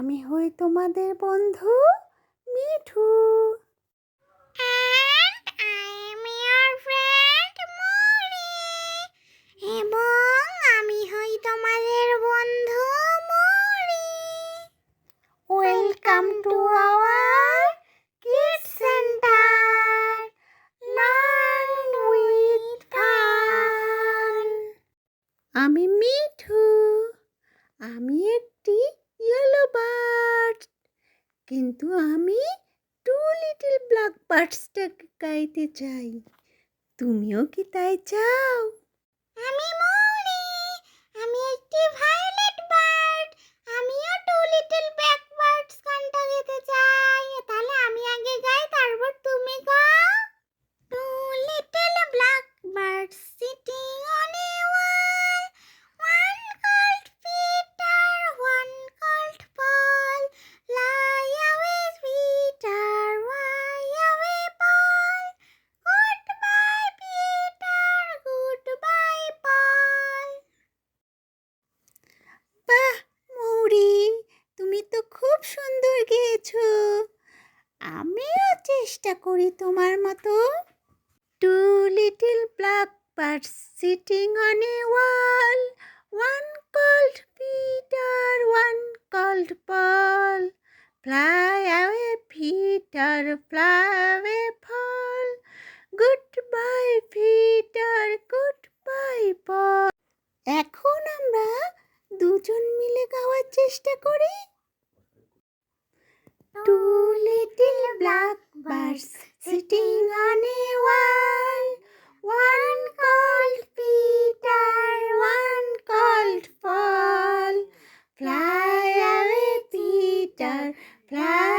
আমি হই তোমাদের বন্ধু Mithu. And I am your friend Mori. এবং আমি হই তোমাদের বন্ধু Mori. Welcome to our kids centre, learn with fun. আমি মিঠু, আমি একটি ইয়েলো বার্ড, কিন্তু আমি টু লিটল ব্ল্যাক বার্ডসটাকে গাইতে চাই। তুমিও কি তাই চাও? আমি মরি, আমি একটি ভায়োলেট বার্ড, আমিও টু লিটল ব্ল্যাক বার্ডস গানটা গেতে চাই। তাহলে আমি আগে গাই, তারপর তুমি গাও। Two little black birds sitting on a wall, one called Peter, one called Paul, fly away Peter, fly away Paul, goodbye Peter, goodbye Paul. বাহ মৌরি, তুমি তো খুব সুন্দর গেয়েছো। আমিও চেষ্টা করি তোমার মতো। Two little black birds sitting on a wall, one called Peter, one called Paul, fly away Peter, fly away Paul, goodbye Peter, goodbye Paul. এখন আমরা দুজন মিলে গাওয়ার চেষ্টা করি। Two little blackbirds sitting on a wall, one called Peter, one called Paul. Fly away, Peter, fly